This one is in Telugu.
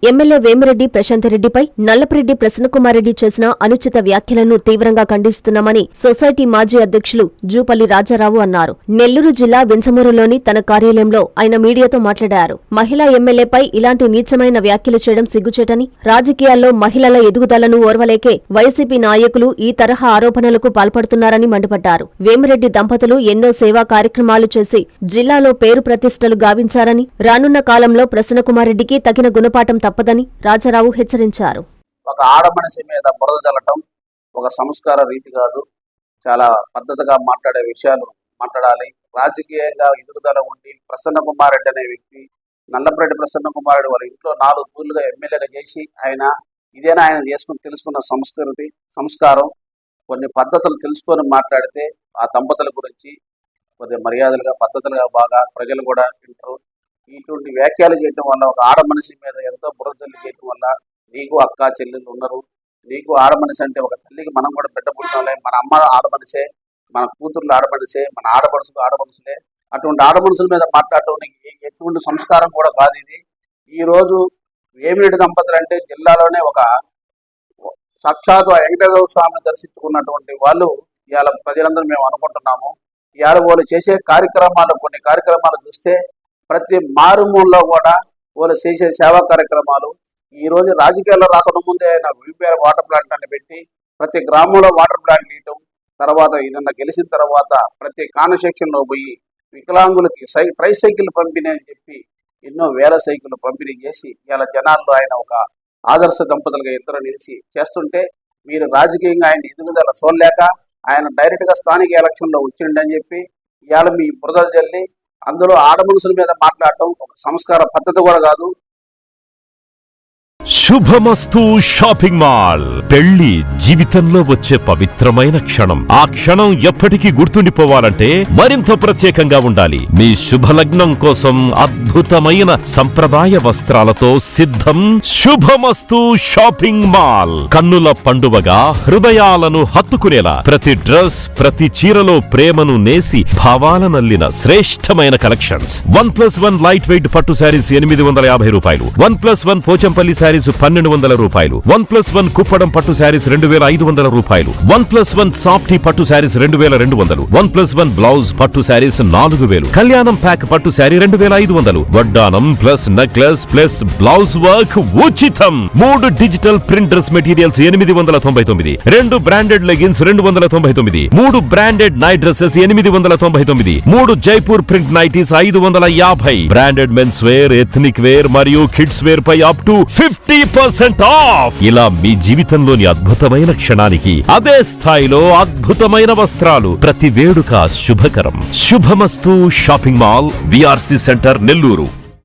ఎమ్మెల్యే వేమిరెడ్డి ప్రశాంతరెడ్డిపై నల్లపరెడ్డి ప్రసన్నకుమారెడ్డి చేసిన అనుచిత వ్యాఖ్యలను తీవ్రంగా ఖండిస్తున్నామని సొసైటీ మాజీ అధ్యక్షులు జూపల్లి రాజారావు అన్నారు. నెల్లూరు జిల్లా వింజమూరులోని తన కార్యాలయంలో ఆయన మీడియాతో మాట్లాడారు. మహిళా ఎమ్మెల్యేపై ఇలాంటి నీచమైన వ్యాఖ్యలు చేయడం సిగ్గుచేటని, రాజకీయాల్లో మహిళల ఎదుగుదలను ఓర్వలేకే వైసీపీ నాయకులు ఈ తరహా ఆరోపణలకు పాల్పడుతున్నారని మండిపడ్డారు. వేమిరెడ్డి దంపతులు ఎన్నో సేవా కార్యక్రమాలు చేసి జిల్లాలో పేరు ప్రతిష్టలు గావించారని, రానున్న కాలంలో ప్రసన్నకుమారెడ్డికి తగిన గుణపాఠం తప్పదని రాజారావు హెచ్చరించారు. ఒక ఆడమనిషి మీద బురద జల్లటం ఒక సంస్కార రీతి కాదు. చాలా పద్ధతిగా మాట్లాడే విషయాలు మాట్లాడాలి. రాజకీయంగా ఎదుగుదల ఉండి ప్రసన్నకుమారెడ్డి అనే వ్యక్తి, నల్లపరెడ్డి ప్రసన్నకుమారెడ్డి వాళ్ళ ఇంట్లో 4 తూర్లుగా ఎమ్మెల్యేగా చేసి ఇదేనా ఆయన చేసుకుని తెలుసుకున్న సంస్కారం, కొన్ని పద్ధతులు తెలుసుకొని మాట్లాడితే ఆ దంపతుల గురించి కొద్దిగా మర్యాదలుగా పద్ధతులుగా బాగా ప్రజలు కూడా వింటారు. ఇటువంటి వ్యాఖ్యలు చేయడం వల్ల ఒక ఆడ మనిషి మీద ఎంతో బురదల్లి చేయడం వల్ల నీకు అక్క చెల్లెళ్ళు ఉన్నారు. నీకు ఆడమనిషి అంటే ఒక తల్లికి మనం కూడా బిడ్డ పుట్టినలే, మన అమ్మ ఆడమనిషే, మన కూతుర్లు ఆడమనిషే, మన ఆడపడుచులు ఆడమనుషులే. అటువంటి ఆడమనుషుల మీద మాట్లాడటం ఎటువంటి సంస్కారం కూడా కాదు ఇది. ఈరోజు వేమిరెడ్డి దంపతులు అంటే జిల్లాలోనే ఒక సాక్షాత్ వెంకటేశ్వర స్వామిని దర్శించుకున్నటువంటి వాళ్ళు ఇవాళ ప్రజలందరూ మేము అనుకుంటున్నాము. ఇవాళ వాళ్ళు చేసే కొన్ని కార్యక్రమాలు చూస్తే ప్రతి మారుమూలలో కూడా వాళ్ళు చేసే సేవా కార్యక్రమాలు, ఈ రోజు రాజకీయాల్లో రాకుండా ముందే ఆయన విపిఆర్ వాటర్ ప్లాంట్ అని పెట్టి ప్రతి గ్రామంలో వాటర్ ప్లాంట్ తీయటం, తర్వాత ఏదన్నా గెలిచిన తర్వాత ప్రతి కాన్స్టిట్యూషన్లో పోయి వికలాంగులకి ట్రైసైకిల్ పంపిణీ అని చెప్పి ఎన్నో వేల సైకిల్ పంపిణీ చేసి ఇవాళ జనాల్లో ఆయన ఒక ఆదర్శ దంపతులుగా ఇద్దరు నిలిచి చేస్తుంటే, మీరు రాజకీయంగా ఆయన ఎదుగుదల చూడలేక ఆయన డైరెక్ట్గా స్థానిక ఎలక్షన్లో వచ్చిండి అని చెప్పి ఇవాళ మీ బురదలు జల్లి అందులో ఆడమనుషుల మీద మాట్లాడటం ఒక సంస్కార పద్ధతి కూడా కాదు. శుభమస్తు షాపింగ్ మాల్. పెళ్లి జీవితంలో వచ్చే పవిత్రమైన క్షణం. ఆ క్షణం ఎప్పటికీ గుర్తుండిపోవాలంటే మరింత ప్రత్యేకంగా ఉండాలి. మీ శుభలగ్నం కోసం అద్భుతమైన సంప్రదాయ వస్త్రాలతో సిద్ధం శుభమస్తు షాపింగ్ మాల్. కన్నుల పండువగా హృదయాలను హత్తుకునేలా ప్రతి డ్రెస్, ప్రతి చీరలో ప్రేమను నేసి భావాలనల్లిన శ్రేష్టమైన కలెక్షన్స్. 1+1 లైట్ వెయిట్ పట్టు శారీస్ 850 రూపాయలు, 1+1 పోచంపల్లి శారీస్ 1200 రూపాయలు, 1+1 కుప్పడం పట్టు శారీస్ 2500 రూపాయలు, 1+1 సాఫ్టీ పట్టు శారీస్ 2200, 1+1 బ్లౌజ్ పట్టు శారీస్ 4000, కళ్యాణం ప్యాక్ పట్టు శారీ 2500, వడ్డానం plus necklace plus blouse work ఉచితం. 3 digital print dress materials 899, 2 branded leggings 299, 3 branded night dresses 899, 3 Jaipur print nighties 550, branded men's wear, ethnic wear మరియు కిడ్స్ వేర్ పై అప్ టు 50% ఆఫ్. ఇలా మీ జీవితంలోని అద్భుతమైన క్షణానికి అదే స్థాయిలో అద్భుతమైన వస్త్రాలు. ప్రతి వేడుక శుభకరం. శుభమస్తు shopping mall, VRC centre, Nellore.